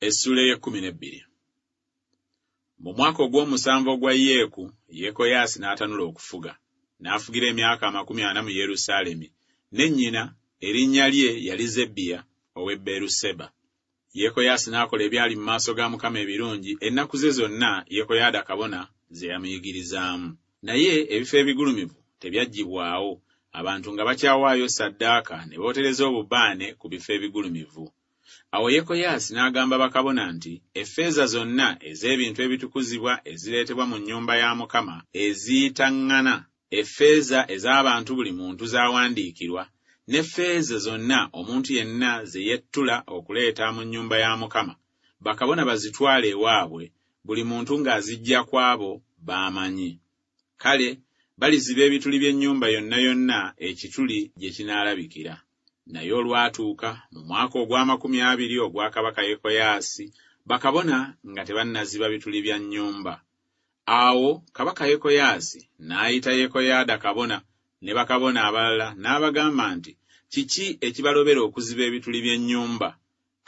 Essula y'e12. Mu mwaka ogw'omusanvu ogwa Yeeku, Yekoyaasi n'atanula okufuga, n'afugira emyaka 40 mu Yerusaalemi, ne nnyina erinnya lye yali Zebbiya ow'e Beeruseba. Yekoyaasi n'akola ebyali mu maaso ga Mukama ebirungi ennaku ze zonna Yekoyaada kabona ze yamuyigirizaamu. Naye ebifo ebigulumivu tebyaggyibwawo, abantu nga bakyawaayo ssaddaaka ne bootereza obubaane ku bifo ebigulumivu. Awo Yekoyaasi n'agamba bakabona nti effeeza zonna ez'ebintu ebitukuzibwa ezireetebwa mu nnyumba ya Mukama eziyitaŋŋana, effeeza ez'abantu buli muntu zaawandiikirwa, n'effeeza zonna omuntu yenna ze yettula okuleeta mu nnyumba ya Mukama, bakabona bazitwale ewaabwe, buli muntu ng'azijja kw'abo b'amanyi. Kale baliziba ebituli by'ennyumba yonna yonna ekituli gye kinaalabikira. Naye olwatuuka mu mwaka ogw'20 ogwa kabaka Yekoyaasi, bakabona nga tebannaziba bituli bya nnyumba. Awo kabaka Yekoyaasi n'ayita Yekoyaada kabona ne bakabona abalala n'abagamba nti, kiki ekibalobera okuziba ebituli by'ennyumba?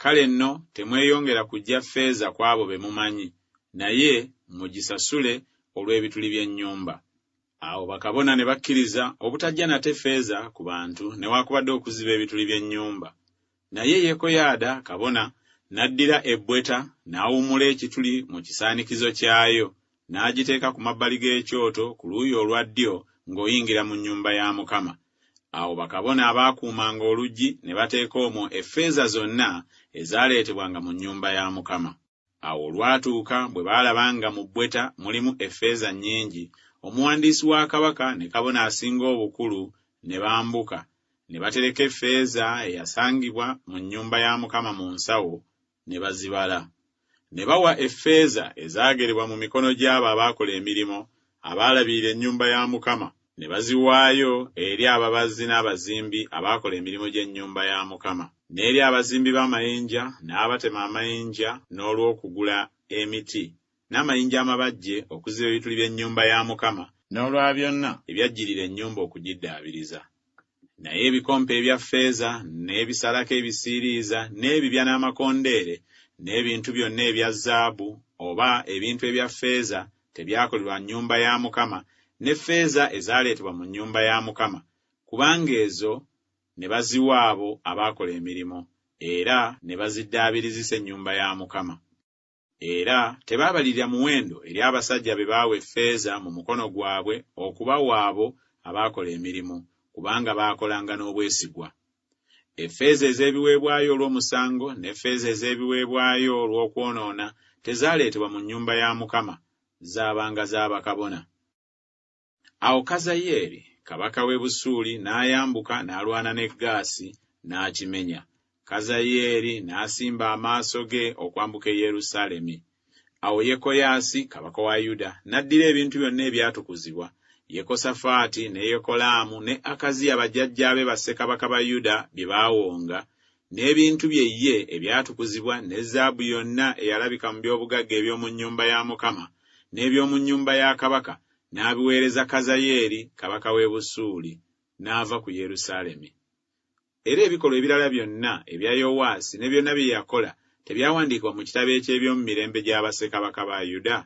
Kale nno temweyongera kujja ffeeza kw'abo be mumanyi, naye mugisasule olw'ebituli by'ennyumba. Awo bakabona ne bakkiriza obutajja nate ffeeza ku bantu newaakubadde okuziba ebituli by'ennyumba. Naye Yekoyaada kabona n'addira ebbweta n'awummula ekituli mu kisaanikizo kyayo, n'agiteeka ku mabbali g'ekyoto ku luuyi olwa ddyo ng'oyingira mu nnyumba ya Mukama. Awo bakabona abaakuumanga oluggi ne bateeka omwo effeeza zonna ezaaleetebwanga mu nnyumba ya Mukama. Awo olwatuuka bwe baalaba nga mu bbweta mulimu effeeza nnyingi, omuwandiisi wa kabaka ne kabona asinga obukulu ne bambuka, ne batereka effeeza eyasangibwa mu nnyumba ya Mukama mu nsawo, ne bazibala. Ne bawa effeeza ezaagerebwa mu mikono gy'abo abaakola emirimu abaalabirira ennyumba ya Mukama, ne baziwaayo eri ababazzi n'abazimbi abaakola emirimu gy'ennyumba ya Mukama, n'eri abazimbi b'amayinja n'abatema amayinja n'olw'okugula emiti n'amayinja amabajje okuziba ebituli by'ennyumba ya Mukama, n'olwa byonna ebyajjirira ennyumba okugiddaabiriza. Naye ebikompe ebya ffeeza n'ebisalako ebisiiriiza n'ebibya n'amakondeere n'ebintu byonna ebya zaabu oba ebintu ebya ffeeza tebyakolebwa nnyumba ya Mukama, n'effeeza ezaaleetebwa mu nnyumba ya Mukama, kubanga ezo ne baziwa abo abaakola emirimu, era ne baziddaabirizisa ennyumba ya Mukama. Era tebaabalirira muwendo eri abasajja be baawa effeeza mu mukono gwabwe okubawa abo abaakola emirimu, kubanga baakolanga n'obwesigwa. Effeeza ez'ebiweebwayo olw'omusango n'effeeza ez'ebiweebwayo olw'okwonoona tezaaleetebwa mu nnyumba ya Mukama, zaabanga z'abakabona. Awo Kazayeeri kabaka w'e Busuuli n'ayambuka n'alwana ne Gaasi n'akimenya. Kazayeeri n'asimba amaaso ge okwambuka e Yerusaalemi. Awo Yekoyaasi kabaka wa Yuda n'addira ebintu byonna ebyatukuzibwa, Yekosafaati ne Yekolaamu ne Akaziya bajjajjaabe bassekabaka ba Yuda bye baawonga, n'ebintu bye ye ebyatukuzibwa ne zaabu yonna eyalabika mu by'obugagga eby'omu nnyumba ya Mukama n'eby'omu nnyumba ya kabaka, n'abiweereza Kazayeeri kabaka w'e Busuuli, n'ava ku Yerusaalemi. Era ebikolwa ebirala byonna ebya Yowaasi ne byonna bye yakola tebyawandiikibwa mu kitabo eky'ebyomu mirembe gya bassekabaka ba Yuda?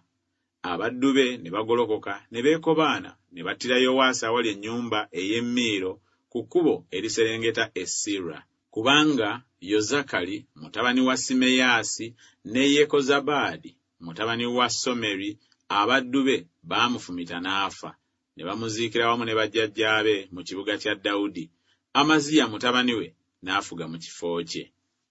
Abaddu be ne bagolokoka ne beekobaana ne battira Yowaasi awali ennyumba ey'Emmiiro ku kkubo eriserengeta e Siira, kubanga Yozakali mutabani wa Simeyaasi ne Yekozabaadi mutabani wa Someri abaddu be baamufumita n'afa, ne bamuziikira wamu ne bajjajjaabe mu kibuga kya Dawudi. Amaziya mutabani we n'afuga mu kifo kye.